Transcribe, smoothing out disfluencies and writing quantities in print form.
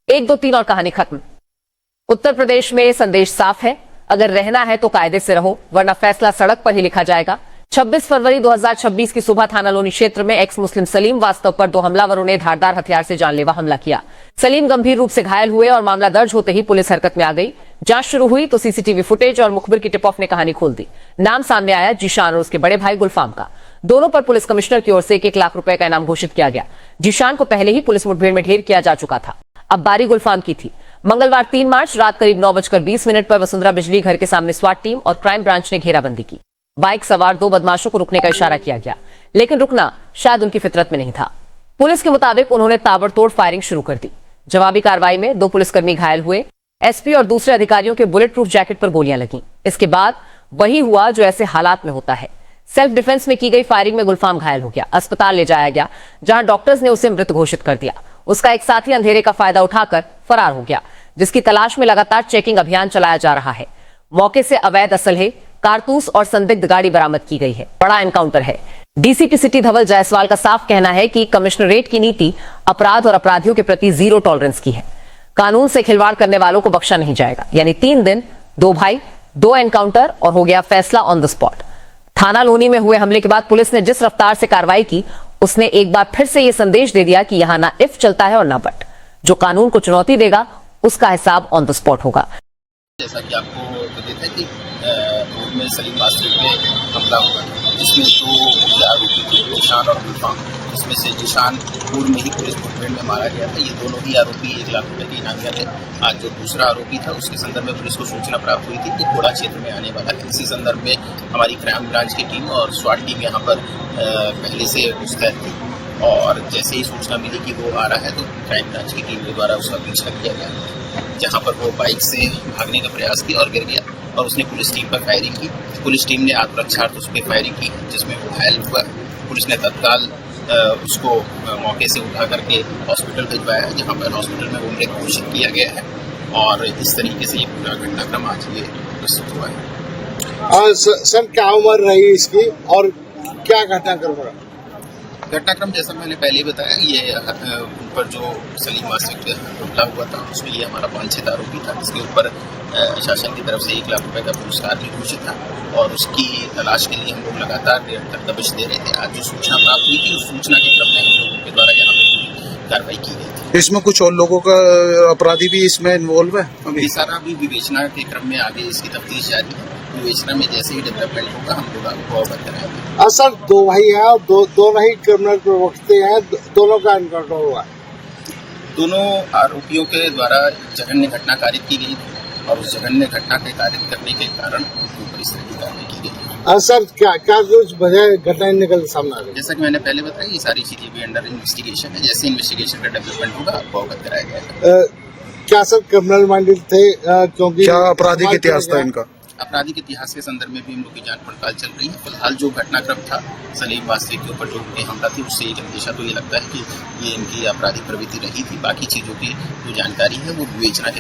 1, 2, 3 और कहानी खत्म। उत्तर प्रदेश में संदेश साफ है, अगर रहना है तो कायदे से रहो, वरना फैसला सड़क पर ही लिखा जाएगा। 26 फरवरी 2026 की सुबह थाना लोनी क्षेत्र में एक्स मुस्लिम सलीम वास्तव पर 2 हमलावरों ने धारदार हथियार से जानलेवा हमला किया। सलीम गंभीर रूप से घायल हुए और मामला दर्ज होते ही पुलिस हरकत में आ गई। जांच शुरू हुई तो सीसीटीवी फुटेज और मुखबिर की टिप ऑफ ने कहानी खोल दी। नाम सामने आया जीशान और उसके बड़े भाई गुलफाम का। दोनों पर पुलिस कमिश्नर की ओर से 1-1 लाख रुपए का इनाम घोषित किया गया। जीशान को पहले ही पुलिस मुठभेड़ में ढेर किया जा चुका था, अब बारी गुलफाम की थी। मंगलवार 3 मार्च रात करीब 9:20 पर वसुंधरा बिजली घर के सामने स्वाट टीम और क्राइम ब्रांच ने घेराबंदी की। बाइक सवार 2 बदमाशों को रुकने का इशारा किया गया, लेकिन रुकना शायद उनकी फितरत में नहीं था। पुलिस के मुताबिक उन्होंने ताबड़तोड़ फायरिंग शुरू कर दी। जवाबी कार्रवाई में 2 पुलिसकर्मी घायल हुए। एसपी और दूसरे अधिकारियों के बुलेट प्रूफ जैकेट पर गोलियां लगीं। इसके बाद वही हुआ जो ऐसे हालात में होता है। सेल्फ डिफेंस में की गई फायरिंग में गुलफाम घायल हो गया, अस्पताल ले जाया गया, जहां डॉक्टर्स ने उसे मृत घोषित कर दिया। उसका एक साथी अंधेरे का फायदा उठाकर फरार हो गया, जिसकी तलाश में लगातार चेकिंग अभियान चलाया जा रहा है। मौके से अवैध असलहे, कारतूस और संदिग्ध गाड़ी बरामद की गई है। बड़ा एनकाउंटर है। डीसीपी सिटी धवल जायसवाल का साफ कहना है कि कमिश्नरेट की नीति अपराध और अपराधियों के प्रति 0 टॉलरेंस की है। कानून से खिलवाड़ करने वालों को बख्शा नहीं जाएगा। यानी 3 दिन, 2 भाई, 2 एनकाउंटर और हो गया फैसला ऑन द स्पॉट। थाना लोनी में हुए हमले के बाद पुलिस ने जिस रफ्तार से कार्रवाई की, उसने एक बार फिर से यह संदेश दे दिया कि यहां ना इफ चलता है और ना बट। जो कानून को चुनौती देगा उसका हिसाब ऑन द स्पॉट होगा। जैसा कि आपको पता है कि रोड में सलीम वास्तव पे हमला हुआ, जिसमें 2 आरोपी थे, जीशान और गुलफाम। इसमें से जीशान पूर्व में ही पुलिस मुठभेड़ में मारा गया था। ये दोनों ही आरोपी 1 लाख रुपए के इनाम थे। आज जो दूसरा आरोपी था, उसके संदर्भ में पुलिस को सूचना प्राप्त हुई थी कि घोड़ा क्षेत्र में आने वाला है। इसी संदर्भ में हमारी क्राइम ब्रांच की टीम और स्वाट टीम यहाँ पर पहले से मुस्तैद थी, और जैसे ही सूचना मिली कि वो आ रहा है तो क्राइम ब्रांच की टीम के द्वारा उसका पीछा किया गया, जहाँ पर वो बाइक से भागने का प्रयास किया और गिर गया और उसने पुलिस टीम पर फायरिंग की। पुलिस टीम ने आत्मरक्षार्थ उस पर फायरिंग की, जिसमें वो घायल हुआ। पुलिस ने तत्काल उसको मौके से उठा करके हॉस्पिटल भिजवाया, जहाँ पर हॉस्पिटल में वो मृत घोषित किया गया है। और इस तरीके से ये पूरा घटनाक्रम आज ये प्रस्तुत हुआ है। सर, क्या उम्र रही इसकी और क्या घटनाक्रम रहा? घटनाक्रम जैसा मैंने पहले बताया, ये उन पर जो सलीम वास्तव पे हमला हुआ था, उसमें ये हमारा 5-6 आरोपी था, जिसके ऊपर शासन की तरफ से 1 लाख रुपए का पुरस्कार भी घोषित था, और उसकी तलाश के लिए हम लोग लगातार दबिश दे रहे थे। आज जो सूचना प्राप्त हुई थी, उस सूचना के क्रम में हम लोगों के द्वारा यहाँ पर कार्रवाई की गई थी। इसमें कुछ और लोगों का अपराधी भी इसमें इन्वॉल्व है? ये सारा भी विवेचना के क्रम में आगे इसकी तफ्तीश जारी है। विवेचना में जैसे ही डेवलपमेंट होगा हम लोग आपको अवगत कराएंगे। सर, 2 भाई हैं और दोनों ही क्रिमिनल प्रवक्ते हैं, दोनों का एनकाउंटर हुआ है। दोनों आरोपियों के द्वारा जघन्य घटना कारित की गई थी, और उस जघन्य घटना के कारित करने के कारण उनके ऊपर इस तरह की कार्रवाई की गई। सर, क्या कुछ वजह घटनाएं निकल सामने आ गई? जैसा कि मैंने पहले बताया, ये सारी चीजें भी अंडर इन्वेस्टिगेशन है। जैसे इन्वेस्टिगेशन का डेवलपमेंट होगा आपको अवगत कराया जाएगा। क्या सर क्रिमिनल माइंडेड थे? क्योंकि क्या आपराधिक इतिहास था इनका? आपराधिक इतिहास के संदर्भ में भी हम लोग की जांच पड़ताल चल रही है। फिलहाल जो घटनाक्रम था सलीम वास्तव के ऊपर जो हमला थी, उससे एक अंदेशा तो ये लगता है कि ये इनकी आपराधिक प्रवृत्ति रही थी। बाकी चीजों की जो जानकारी है वो विवेचना के